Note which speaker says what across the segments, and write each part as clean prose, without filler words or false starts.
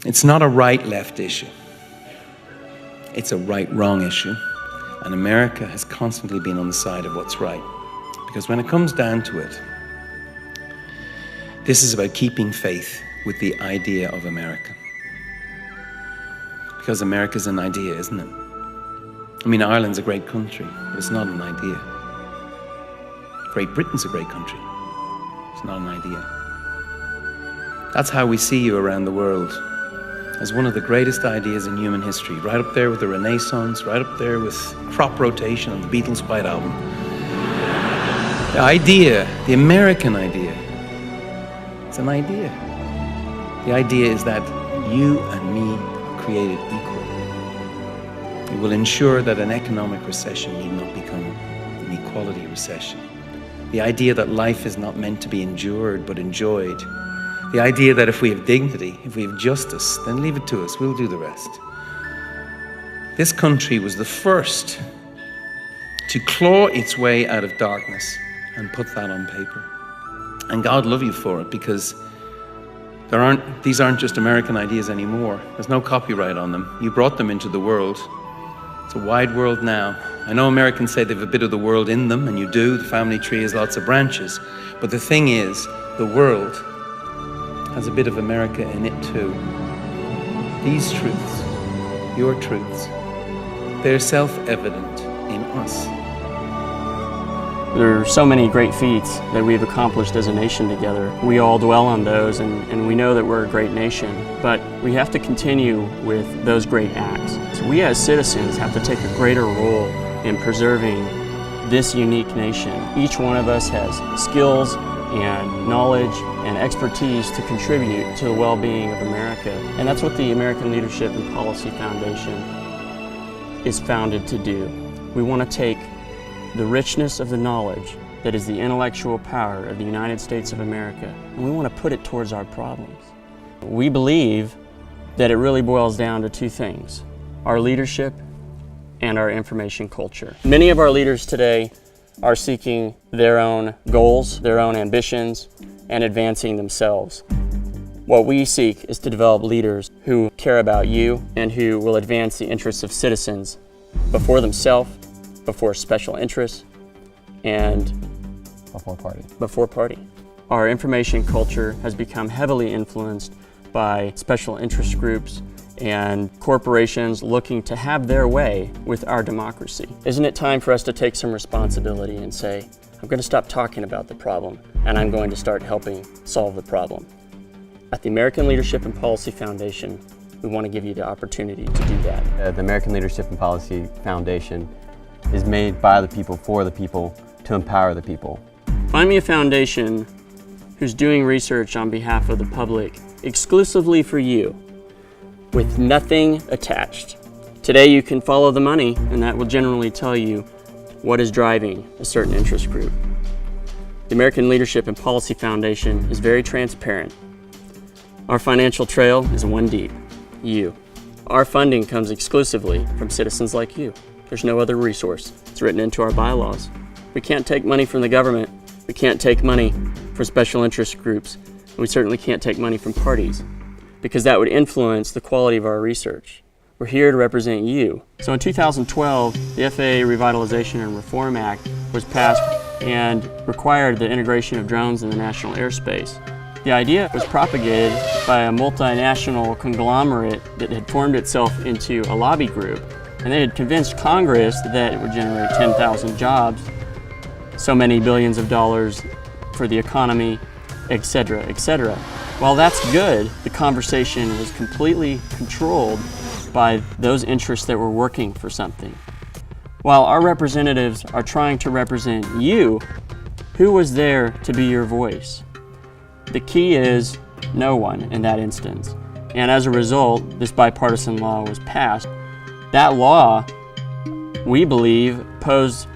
Speaker 1: It's not a right-left issue. It's a right-wrong issue. And America has constantly been on the side of what's right. Because when it comes down to it, this is about keeping faith with the idea of America. Because America's an idea, isn't it? I mean, Ireland's a great country, but it's not an idea. Great Britain's a great country. It's not an idea. That's how we see you around the world, as one of the greatest ideas in human history, right up there with the Renaissance, right up there with crop rotation on the Beatles' White Album. The idea, the American idea, it's an idea. The idea is that you and me are created equal. It will ensure that an economic recession need not become an equality recession. The idea that life is not meant to be endured but enjoyed. The idea that if we have dignity, if we have justice, then leave it to us, we'll do the rest. This country was the first to claw its way out of darkness and put that on paper. And God love you for it, because these aren't just American ideas anymore. There's no copyright on them. You brought them into the world. It's a wide world now. I know Americans say they have a bit of the world in them, and you do. The family tree has lots of branches. But the thing is, the world has a bit of America in it too. These truths, your truths, they're self-evident in us.
Speaker 2: There are so many great feats that we've accomplished as a nation together. We all dwell on those, and we know that we're a great nation, but we have to continue with those great acts. So we as citizens have to take a greater role in preserving this unique nation. Each one of us has skills and knowledge and expertise to contribute to the well-being of America. And that's what the American Leadership and Policy Foundation is founded to do. We want to take the richness of the knowledge that is the intellectual power of the United States of America, and we want to put it towards our problems. We believe that it really boils down to two things: our leadership and our information culture. Many of our leaders today are seeking their own goals, their own ambitions, and advancing themselves. What we seek is to develop leaders who care about you and who will advance the interests of citizens before themselves, before special interests, and before party. Our information culture has become heavily influenced by special interest groups and corporations looking to have their way with our democracy. Isn't it time for us to take some responsibility and say, I'm going to stop talking about the problem and I'm going to start helping solve the problem? At the American Leadership and Policy Foundation, we want to give you the opportunity to do that.
Speaker 3: The American Leadership and Policy Foundation is made by the people, for the people, to empower the people.
Speaker 2: Find me a foundation who's doing research on behalf of the public exclusively for you, with nothing attached. Today you can follow the money, and that will generally tell you what is driving a certain interest group. The American Leadership and Policy Foundation is very transparent. Our financial trail is one deep: you. Our funding comes exclusively from citizens like you. There's no other resource. It's written into our bylaws. We can't take money from the government. We can't take money from special interest groups. And we certainly can't take money from parties, because that would influence the quality of our research. We're here to represent you. So in 2012, the FAA Revitalization and Reform Act was passed and required the integration of drones in the national airspace. The idea was propagated by a multinational conglomerate that had formed itself into a lobby group, and they had convinced Congress that it would generate 10,000 jobs, so many billions of dollars for the economy, etc., etc. While that's good, the conversation was completely controlled by those interests that were working for something. While our representatives are trying to represent you, who was there to be your voice? The key is no one in that instance. And as a result, this bipartisan law was passed. That law, we believe, posed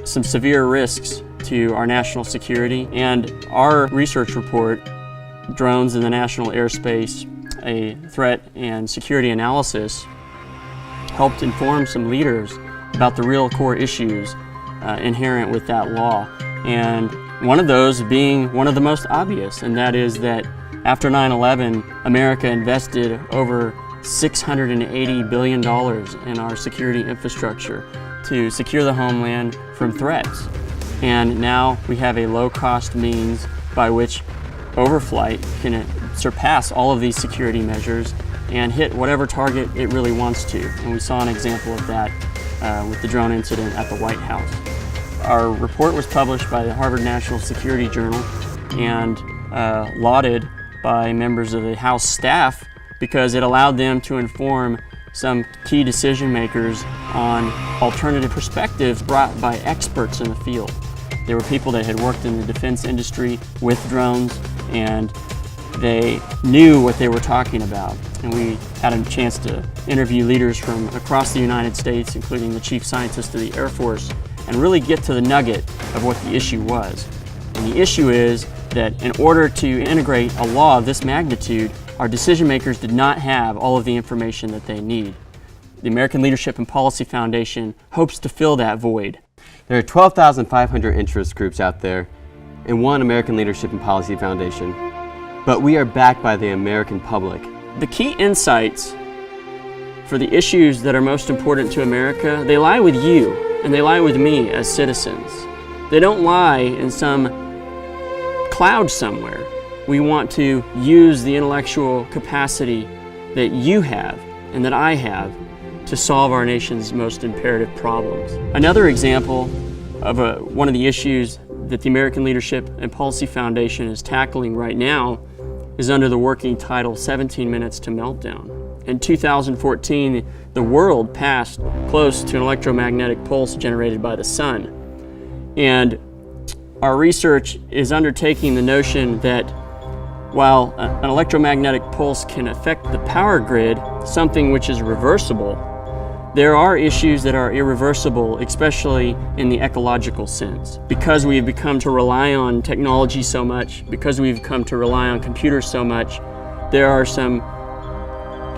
Speaker 2: some severe risks to our national security, and our research report, Drones in the National Airspace, a Threat and Security Analysis, helped inform some leaders about the real core issues inherent with that law. And One of those being one of the most obvious, and that is that after 9/11, America invested over $680 billion in our security infrastructure to secure the homeland from threats. And now we have a low-cost means by which overflight can surpass all of these security measures and hit whatever target it really wants to. And we saw an example of that with the drone incident at the White House. Our report was published by the Harvard National Security Journal and lauded by members of the House staff because it allowed them to inform some key decision makers on alternative perspectives brought by experts in the field. There were people that had worked in the defense industry with drones, and they knew what they were talking about. And we had a chance to interview leaders from across the United States, including the chief scientist of the Air Force, and really get to the nugget of what the issue was. And the issue is that in order to integrate a law of this magnitude, our decision makers did not have all of the information that they need. The American Leadership and Policy Foundation hopes to fill that void.
Speaker 3: There are 12,500 interest groups out there and one American Leadership and Policy Foundation, but we are backed by the American public.
Speaker 2: The key insights for the issues that are most important to America, they lie with you and they lie with me as citizens. They don't lie in some cloud somewhere. We want to use the intellectual capacity that you have and that I have to solve our nation's most imperative problems. Another example of one of the issues that the American Leadership and Policy Foundation is tackling right now is under the working title 17 Minutes to Meltdown. In 2014, the world passed close to an electromagnetic pulse generated by the sun. And our research is undertaking the notion that while an electromagnetic pulse can affect the power grid, something which is reversible, there are issues that are irreversible, especially in the ecological sense. Because we've become to rely on technology so much, because we've come to rely on computers so much, there are some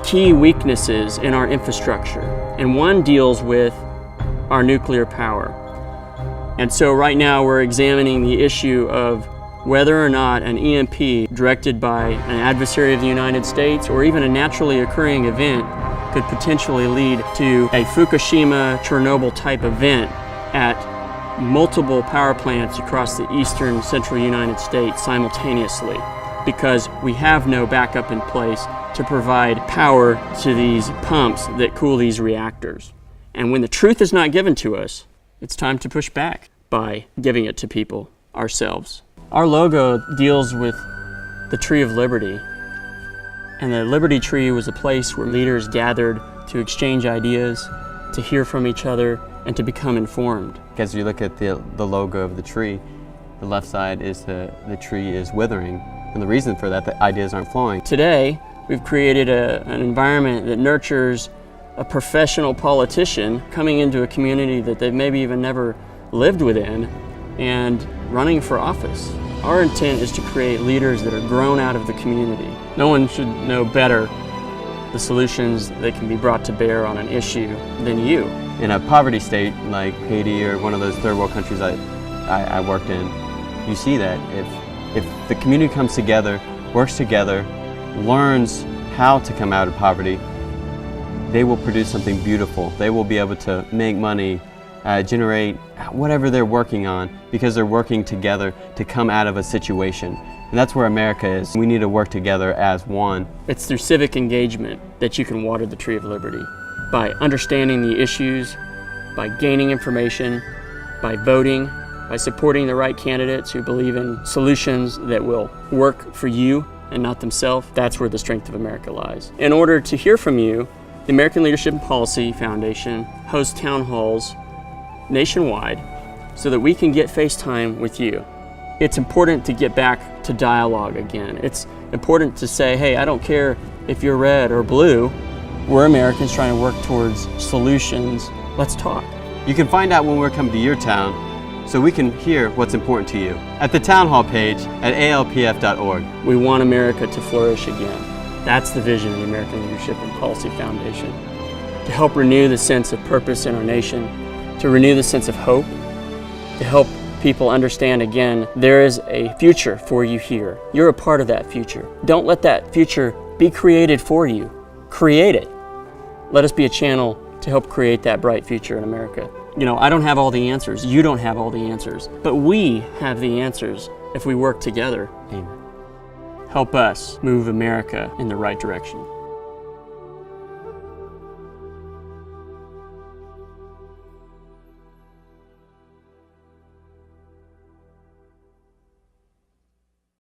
Speaker 2: key weaknesses in our infrastructure. And one deals with our nuclear power. And so right now we're examining the issue of whether or not an EMP directed by an adversary of the United States or even a naturally occurring event could potentially lead to a Fukushima, Chernobyl type event at multiple power plants across the eastern central United States simultaneously, because we have no backup in place to provide power to these pumps that cool these reactors. And when the truth is not given to us, it's time to push back by giving it to people ourselves. Our logo deals with the Tree of Liberty. And the Liberty Tree was a place where leaders gathered to exchange ideas, to hear from each other, and to become informed.
Speaker 3: As you look at the logo of the tree, the left side is the tree is withering. And the reason for that, the ideas aren't flowing.
Speaker 2: Today, we've created an environment that nurtures a professional politician coming into a community that they've maybe even never lived within and running for office. Our intent is to create leaders that are grown out of the community. No one should know better the solutions that can be brought to bear on an issue than you.
Speaker 3: In a poverty state like Haiti or one of those third world countries I worked in, you see that if the community comes together, works together, learns how to come out of poverty, they will produce something beautiful. They will be able to make money, generate whatever they're working on, because they're working together to come out of a situation. And that's where America is. We need to work together as one.
Speaker 2: It's through civic engagement that you can water the Tree of Liberty. By understanding the issues, by gaining information, by voting, by supporting the right candidates who believe in solutions that will work for you and not themselves. That's where the strength of America lies. In order to hear from you, the American Leadership and Policy Foundation hosts town halls nationwide so that we can get face time with you. It's important to get back to dialogue again. It's important to say, hey, I don't care if you're red or blue. We're Americans trying to work towards solutions. Let's talk.
Speaker 3: You can find out when we're coming to your town so we can hear what's important to you at the town hall page at alpf.org.
Speaker 2: We want America to flourish again. That's the vision of the American Leadership and Policy Foundation. To help renew the sense of purpose in our nation, to renew the sense of hope, to help people understand again, there is a future for you here. You're a part of that future. Don't let that future be created for you. Create it. Let us be a channel to help create that bright future in America. You know, I don't have all the answers. You don't have all the answers. But we have the answers if we work together.
Speaker 3: Amen.
Speaker 2: Help us move America in the right direction.